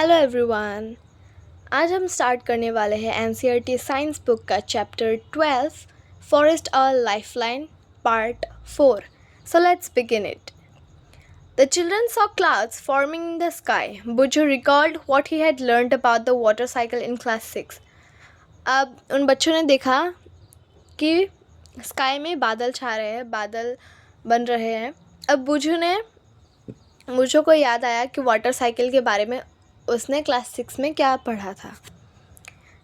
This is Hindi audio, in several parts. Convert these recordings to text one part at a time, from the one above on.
Hello everyone. आज हम स्टार्ट करने वाले हैं एनसीईआरटी साइंस बुक का chapter 12 forest a lifeline part 4। So let's begin it. The children saw clouds forming in the sky. Buju recalled what he had learned about the water cycle in class 6. अब उन बच्चों ने देखा कि स्काई में बादल छा रहे हैं, बादल बन रहे हैं। अब बुजू को याद आया कि वाटर साइकिल के बारे में उसने क्लास 6 में क्या पढ़ा था।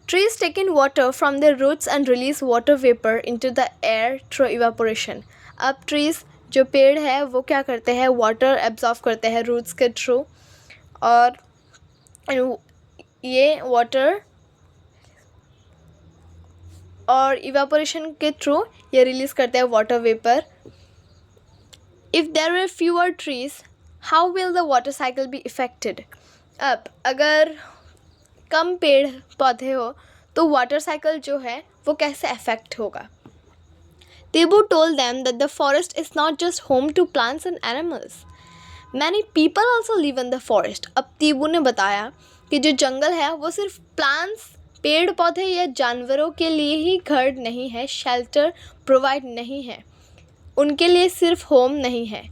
Trees take in water from their roots and release water vapor into the air through evaporation. अब trees जो पेड़ है वो क्या करते हैं, वाटर एब्जॉर्व करते हैं रूट्स के थ्रू, और ये वाटर और इवापोरेशन के थ्रू ये रिलीज़ करते हैं water vapour. If there were fewer trees, how will the water cycle be affected? अब अगर कम पेड़ पौधे हो तो वाटर साइकिल जो है वो कैसे अफेक्ट होगा। Tibu told them that the forest is not just home to plants and animals. Many people also live in the forest. अब तीबू ने बताया कि जो जंगल है वो सिर्फ प्लांट्स, पेड़ पौधे या जानवरों के लिए ही घर नहीं है, शेल्टर प्रोवाइड नहीं है, उनके लिए सिर्फ होम नहीं है।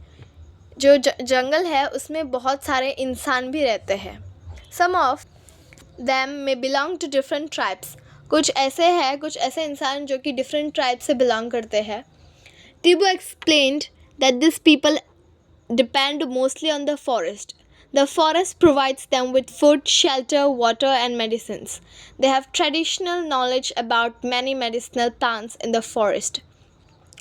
जो जंगल है उसमें बहुत सारे इंसान भी रहते हैं। सम ऑफ देम में बिलोंग टू डिफरेंट ट्राइब्स। कुछ ऐसे इंसान जो कि डिफरेंट ट्राइब से बिलोंग करते हैं। टीबू explained that this people depend mostly on the forest. The forest provides them with food, shelter, water and medicines. They have traditional knowledge about many medicinal plants in the forest.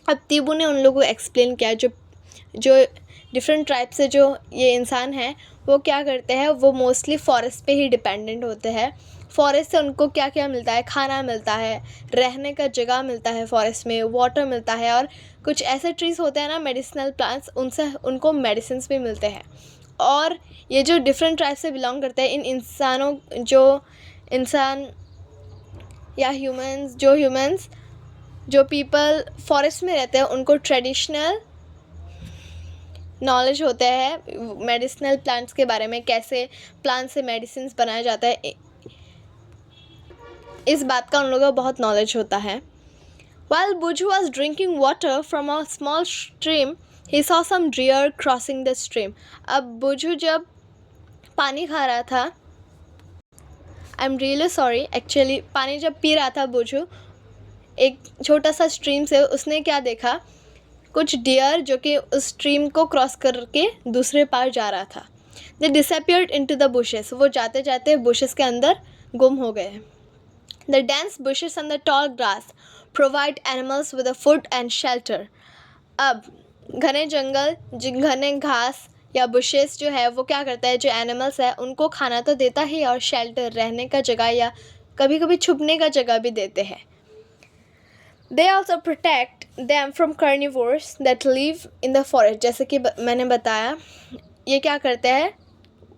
अब तीबू ने उन लोगों को एक्सप्लेन किया जो डिफरेंट ट्राइब से जो ये इंसान हैं वो क्या करते हैं, वो मोस्टली फॉरेस्ट पे ही डिपेंडेंट होते हैं। फॉरेस्ट से उनको क्या क्या मिलता है, खाना मिलता है, रहने का जगह मिलता है, फॉरेस्ट में वाटर मिलता है, और कुछ ऐसे ट्रीज़ होते हैं ना मेडिसिनल प्लांट्स, उनसे उनको मेडिसिन्स भी मिलते हैं। और ये जो डिफरेंट ट्राइब से बिलोंग करते हैं, इन इंसान या ह्यूमंस जो पीपल फॉरेस्ट में रहते हैं उनको ट्रेडिशनल नॉलेज होता है मेडिसिनल प्लांट्स के बारे में, कैसे प्लांट से मेडिसिन बनाया जाता है, इस बात का उन लोगों को बहुत नॉलेज होता है। While Buju was drinking water from a small stream, he saw some deer crossing the stream. अब बुजू जब पानी खा रहा था, I am really sorry, actually पानी जब पी रहा था बुजू एक छोटा सा स्ट्रीम से, उसने क्या देखा, कुछ डियर जो कि उस स्ट्रीम को क्रॉस करके दूसरे पार जा रहा था। दे डिसअपियर्ड इनटू द बुशेस. वो जाते जाते बुशेस के अंदर गुम हो गए। The dense bushes and the tall grass provide animals with a food and shelter. अब घने जंगल, घने घास या बुशेस जो है वो क्या करता है, जो एनिमल्स है उनको खाना तो देता ही, और शेल्टर, रहने का जगह या कभी कभी छुपने का जगह भी देते हैं। They also protect them from carnivores that live in the forest. जैसे कि मैंने बताया, ये क्या करते हैं,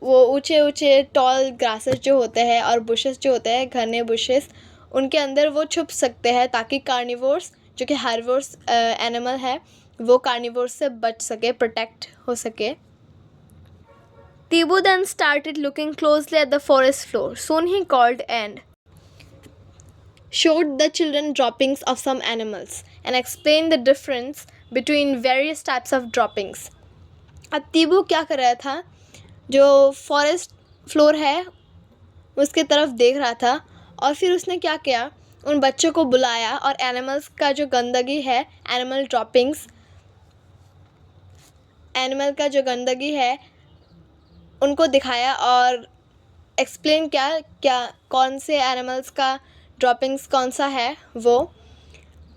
वो ऊंचे ऊंचे टॉल ग्रासेस जो होते हैं और बुशेस जो होते हैं, घने बुशेस, उनके अंदर वो छुप सकते हैं ताकि कार्निवोर्स जो कि हार्वोर्स एनिमल है वो कार्निवोर्स से बच सके, प्रोटेक्ट हो सके। Tibu then started looking closely at the forest floor. Soon he called and showed the children droppings of some animals and explained the difference between various types of droppings. अब तीबू क्या कर रहा था, जो फॉरेस्ट फ्लोर है उसके तरफ देख रहा था, और फिर उसने क्या किया, उन बच्चों को बुलाया और एनिमल्स का जो गंदगी है, एनिमल का जो गंदगी है उनको दिखाया और एक्सप्लेन क्या कौन से एनिमल्स का ड्रॉपिंग्स कौन सा है वो।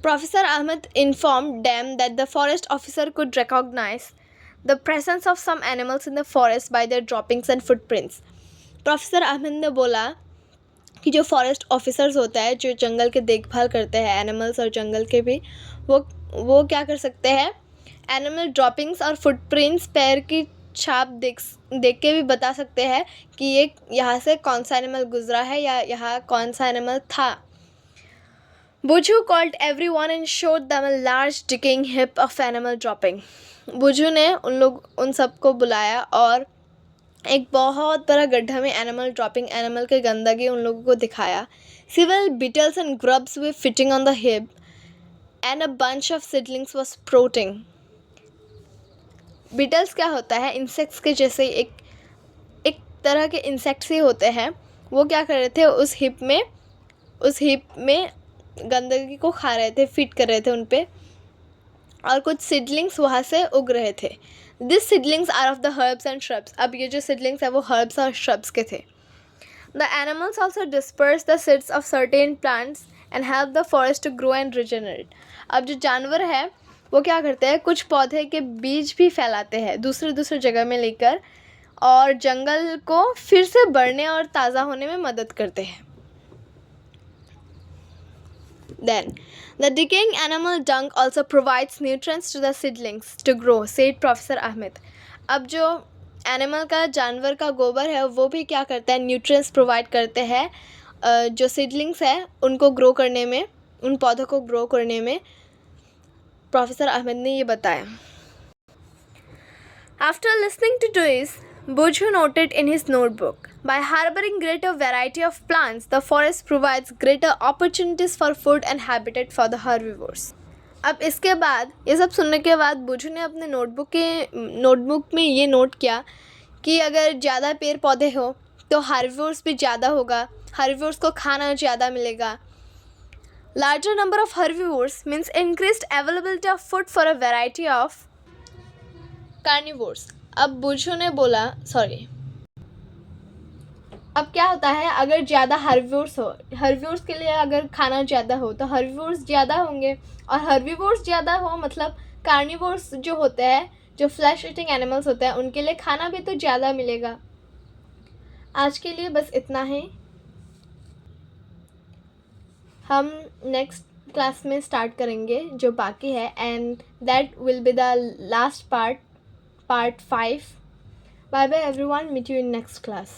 Professor Ahmed informed them that the forest officer could recognize the presence of some animals in the forest by their droppings and footprints. Professor Ahmad ने बोला कि जो फॉरेस्ट ऑफिसर्स होता है, जो जंगल के देखभाल करते हैं एनिमल्स और जंगल के भी, वो क्या कर सकते हैं, एनिमल ड्रॉपिंग्स और फुटप्रिंट्स, पैर की छाप देख के भी बता सकते हैं कि ये यहाँ से कौन सा एनिमल गुजरा है या यहाँ कौन सा एनिमल था। Buju called everyone and showed them a large decaying heap of animal dropping. बुजू ने उन सबको बुलाया और एक बहुत बड़ा गड्ढा में एनिमल ड्रॉपिंग एनिमल के गंदगी उन लोगों को दिखाया. Several beetles and grubs were fitting on the hip and a bunch of seedlings was sprouting. Beetles क्या होता है? इंसेक्ट्स के जैसे एक तरह के इंसेक्ट्स ही होते हैं. वो क्या कर रहे थे? उस हिप में गंदगी को खा रहे थे, फिट कर रहे थे उन पे, और कुछ सीडलिंग्स वहाँ से उग रहे थे. This seedlings are of the herbs and shrubs. अब ये जो सीडलिंग्स है वो हर्ब्स और श्रब्स के थे. The animals also disperse the seeds of certain plants and help the forest to grow and regenerate. अब जो जानवर है वो क्या करते हैं? कुछ पौधे के बीज भी फैलाते हैं दूसरे जगह में लेकर, और जंगल को फिर से बढ़ने और ताज़ा होने में मदद करते हैं. Then, the decaying animal dung also provides nutrients to the seedlings to grow, said Professor Ahmed. अब जो एनिमल का, जानवर का गोबर है वो भी क्या करता है? न्यूट्रिएंट्स प्रोवाइड करते हैं जो सीडलिंग्स है उनको ग्रो करने में, उन पौधों को ग्रो करने में. प्रोफेसर अहमद ने ये बताया. After listening to this, Buju noted in his notebook, by harboring greater variety of plants, the forest provides greater opportunities for food and habitat for the herbivores. अब इसके बाद, ये सब सुनने के बाद, बुझू ने अपने नोटबुक में ये नोट किया कि अगर ज़्यादा पेड़ पौधे हो तो हर्बिवोर्स भी ज़्यादा होगा, हर्बिवोर्स को खाना ज़्यादा मिलेगा. Larger number of herbivores means increased availability of food for a variety of carnivores. अब बुझू ने बोला, अब क्या होता है? अगर ज़्यादा हर्बिवोर्स हो, हर्बिवोर्स के लिए अगर खाना ज़्यादा हो तो हर्बिवोर्स ज़्यादा होंगे, और हर्बिवोर्स ज़्यादा हो मतलब कार्निवोर्स जो होते हैं, जो फ्लैश ईटिंग एनिमल्स होते हैं, उनके लिए खाना भी तो ज़्यादा मिलेगा. आज के लिए बस इतना ही. हम नेक्स्ट क्लास में स्टार्ट करेंगे जो बाकी है, and that will be the last part 5. Bye bye everyone, meet you in next class.